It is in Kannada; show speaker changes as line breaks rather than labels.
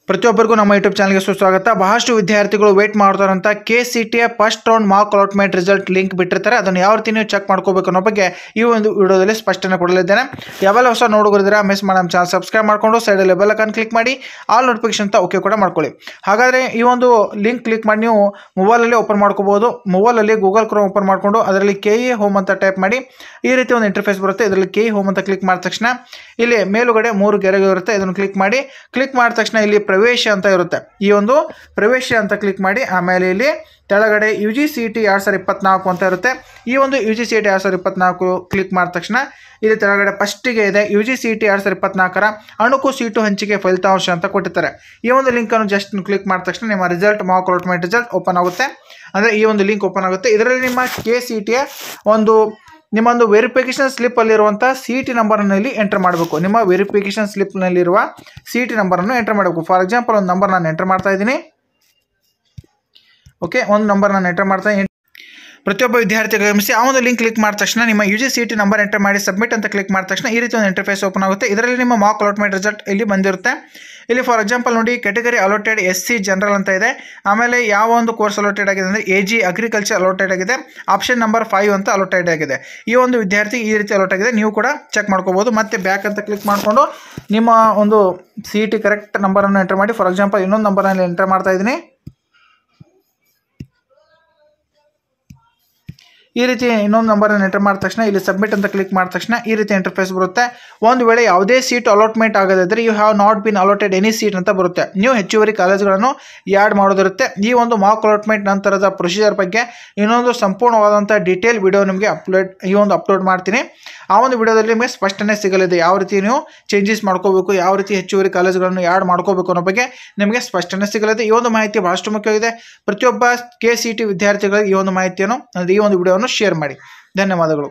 ಪ್ರತಿಯೊಬ್ಬರಿಗೂ ನಮ್ಮ ಯೂಟ್ಯೂಬ್ ಚಾನಲ್ಗೆ ಸುಸ್ವಾಗತ. ಬಹಳಷ್ಟು ವಿದ್ಯಾರ್ಥಿಗಳು ವೇಟ್ ಮಾಡ್ತಾರಂತ KCET first round mark allotment result link ಬಿಟ್ಟಿರ್ತಾರೆ. ಅದನ್ನು ಯಾವ ರೀತಿ ನೀವು ಚೆಕ್ ಮಾಡ್ಕೋಬೇಕು ಅನ್ನೋ ಬಗ್ಗೆ ಈ ಒಂದು ವಿಡಿಯೋದಲ್ಲಿ ಸ್ಪಷ್ಟನೆ ಕೊಡಲಿದ್ದೇನೆ. ಯಾವೆಲ್ಲ ಹೊಸ ನೋಡುಗರಿದ್ದೀರಾ ಮಿಸ್ ಮಾಡಿ ನಮ್ಮ ಚಾನಲ್ ಸಬ್ಸ್ಕ್ರೈಬ್ ಮಾಡಿಕೊಂಡು ಸೈಡಲ್ಲಿ ಬೆಲ್ ಐಕಾನ್ ಕ್ಲಿಕ್ ಮಾಡಿ ಆಲ್ ನೋಟಿಫಿಕೇಶನ್ ಅಂತ ಓಕೆ ಕೂಡ ಮಾಡ್ಕೊಳ್ಳಿ. ಹಾಗಾದರೆ ಈ ಒಂದು ಲಿಂಕ್ ಕ್ಲಿಕ್ ಮಾಡಿ ನೀವು ಮೊಬೈಲಲ್ಲಿ ಓಪನ್ ಮಾಡ್ಕೋಬಹುದು. ಮೊಬೈಲಲ್ಲಿ ಗೂಗಲ್ ಕ್ರೋಮ್ ಓಪನ್ ಮಾಡಿಕೊಂಡು ಅದರಲ್ಲಿ KE ಹೋಮ್ ಅಂತ ಟೈಪ್ ಮಾಡಿ ಈ ರೀತಿ ಒಂದು ಇಂಟರ್ಫೇಸ್ ಬರುತ್ತೆ. ಇದರಲ್ಲಿ KE ಹೋಮ್ ಅಂತ ಕ್ಲಿಕ್ ಮಾಡಿದ ತಕ್ಷಣ ಇಲ್ಲಿ ಮೇಲುಗಡೆ 3 ಗೆರೆಗಳು ಇರುತ್ತೆ. ಇದನ್ನು ಕ್ಲಿಕ್ ಮಾಡಿದ ತಕ್ಷಣ ಇಲ್ಲಿ ಪ್ರವೇಶ ಅಂತ ಇರುತ್ತೆ. ಈ ಒಂದು ಪ್ರವೇಶ ಅಂತ ಕ್ಲಿಕ್ ಮಾಡಿ ಆಮೇಲೆ ಇಲ್ಲಿ ಕೆಳಗಡೆ UGCET 2024 ಅಂತ ಇರುತ್ತೆ. ಈ ಒಂದು UGCET 2024 ಕ್ಲಿಕ್ ಮಾಡಿದ ತಕ್ಷಣ ಇಲ್ಲಿ ಕೆಳಗಡೆ ಫಸ್ಟಿಗೆ ಇದೆ UGCET 2024 ಅಣುಕು ಸೀಟು ಹಂಚಿಕೆ ಫಲಿತಾಂಶ ಅಂತ ಕೊಟ್ಟಿರ್ತಾರೆ. ಈ ಒಂದು ಲಿಂಕನ್ನು ಜಸ್ಟ್ ಕ್ಲಿಕ್ ಮಾಡಿದ ತಕ್ಷಣ ನಿಮ್ಮ result mark allotment result open ಆಗುತ್ತೆ. ಅಂದರೆ ಈ ಒಂದು ಲಿಂಕ್ ಓಪನ್ ಆಗುತ್ತೆ. ಇದರಲ್ಲಿ ನಿಮ್ಮ KCET ನಿಮ್ಮೊಂದು ವೆರಿಫಿಕೇಷನ್ ಸ್ಲಿಪ್ಪಲ್ಲಿರುವಂಥ CET ನಂಬರನ್ನು ಇಲ್ಲಿ ಎಂಟರ್ ಮಾಡಬೇಕು. ನಿಮ್ಮ ವೆರಿಫಿಕೇಷನ್ ಸ್ಲಿಪ್ನಲ್ಲಿರುವ CET ನಂಬರನ್ನು ಎಂಟರ್ ಮಾಡಬೇಕು. ಫಾರ್ ಎಕ್ಸಾಂಪಲ್ ಒಂದು ನಂಬರ್ ನಾನು ಎಂಟರ್ ಮಾಡ್ತಾ ಇದ್ದೀನಿ. ಓಕೆ, ಒಂದು ನಂಬರ್ ನಾನು ಎಂಟರ್ ಮಾಡ್ತಾ ಇದ್ದೀನಿ. ಪ್ರತಿಯೊಬ್ಬ ವಿದ್ಯಾರ್ಥಿಗಳು ಗಮನಿಸಿ, ಆ ಒಂದು ಲಿಂಕ್ ಕ್ಲಿಕ್ ಮಾಡಿದ ತಕ್ಷಣ ನಿಮ್ಮ UGCET ನಂಬರ್ ಎಂಟರ್ ಮಾಡಿ ಸಬ್ಮಿಟ್ ಅಂತ ಕ್ಲಿಕ್ ಮಾಡಿದ ತಕ್ಷಣ ಈ ರೀತಿ ಒಂದು ಇಂಟರ್ಫೇಸ್ ಓಪನ್ ಆಗುತ್ತೆ. ಇದರಲ್ಲಿ ನಿಮ್ಮ ಮಾರ್ಕ್ ಅಲಾಟ್ಮೆಂಟ್ ರಿಸಲ್ಟ್ ಇಲ್ಲಿ ಬಂದಿರುತ್ತೆ. ಇಲ್ಲಿ ಫಾರ್ ಎಕ್ಸಾಂಪಲ್ ನೋಡಿ, ಕ್ಯಾಟಗರಿ ಅಲಾಟೆಡ್ SC ಜನರಲ್ ಅಂತ ಇದೆ. ಆಮೇಲೆ ಯಾವ ಒಂದು ಕೋರ್ಸ್ ಅಲಾಟೆಡ್ ಆಗಿದೆ ಅಂದರೆ AG ಅಗ್ರಿಕಲ್ಚರ್ ಅಲಾಟೆಡ್ ಆಗಿದೆ. ಆಪ್ಷನ್ ನಂಬರ್ 5 ಅಂತ ಅಲಾಟೆಡ್ ಆಗಿದೆ. ಈ ಒಂದು ವಿದ್ಯಾರ್ಥಿ ಈ ರೀತಿ ಅಲಾಟ್ ಆಗಿದೆ. ನೀವು ಕೂಡ ಚೆಕ್ ಮಾಡ್ಕೋಬಹುದು. ಮತ್ತೆ ಬ್ಯಾಕ್ ಅಂತ ಕ್ಲಿಕ್ ಮಾಡಿಕೊಂಡು ನಿಮ್ಮ ಒಂದು CET ಕರೆಕ್ಟ್ ನಂಬರನ್ನು ಎಂಟರ್ ಮಾಡಿ. ಫಾರ್ ಎಕ್ಸಾಂಪಲ್ ಇನ್ನೊಂದು ನಂಬರಲ್ಲಿ ಎಂಟರ್ ಮಾಡ್ತಾ ಇದ್ದೀನಿ. ಈ ರೀತಿ ಇನ್ನೊಂದು ನಂಬರನ್ನು ಎಂಟರ್ ಮಾಡಿದ ತಕ್ಷಣ ಇಲ್ಲಿ ಸಬ್ಮಿಟ್ ಅಂತ ಕ್ಲಿಕ್ ಮಾಡಿದ ತಕ್ಷಣ ಈ ರೀತಿ ಇಂಟರ್ಫೇಸ್ ಬರುತ್ತೆ. ಒಂದು ವೇಳೆ ಯಾವುದೇ ಸೀಟ್ ಅಲಾಟ್ಮೆಂಟ್ ಆಗದಿದ್ದರೆ you have not bin allotted any seat ಅಂತ ಬರುತ್ತೆ. ನೀವು ಹೆಚ್ಚುವರಿ ಕಾಲೇಜುಗಳನ್ನು ಆ್ಯಡ್ ಮಾಡೋದಿರುತ್ತೆ. ಈ ಒಂದು ಮಾರ್ಕ್ ಅಲಾಟ್ಮೆಂಟ್ ನಂತರದ ಪ್ರೊಸೀಜರ್ ಬಗ್ಗೆ ಇನ್ನೊಂದು ಸಂಪೂರ್ಣವಾದಂಥ ಡೀಟೇಲ್ ವಿಡಿಯೋ ನಿಮಗೆ ಅಪ್ಲೋಡ್ ಮಾಡ್ತೀನಿ. ಆ ಒಂದು ವಿಡಿಯೋದಲ್ಲಿ ನಿಮಗೆ ಸ್ಪಷ್ಟನೆ ಸಿಗಲಿದೆ. ಯಾವ ರೀತಿ ನೀವು ಚೇಂಜಸ್ ಮಾಡ್ಕೋಬೇಕು, ಯಾವ ರೀತಿ ಹೆಚ್ಚುವರಿ ಕಾಲೇಜುಗಳನ್ನು ಆ್ಯಡ್ ಮಾಡ್ಕೋಬೇಕು ಅನ್ನೋ ಬಗ್ಗೆ ನಿಮಗೆ ಸ್ಪಷ್ಟನೆ ಸಿಗಲಿದೆ. ಈ ಒಂದು ಮಾಹಿತಿ ಬಹಳಷ್ಟು ಮುಖ್ಯವಾಗಿದೆ. ಪ್ರತಿಯೊಬ್ಬ KCET ವಿದ್ಯಾರ್ಥಿಗಳಿಗೆ ಈ ಒಂದು ಮಾಹಿತಿಯನ್ನು ಈ ಒಂದು ವಿಡಿಯೋವನ್ನು ಶೇರ್ ಮಾಡಿ. ಧನ್ಯವಾದಗಳು.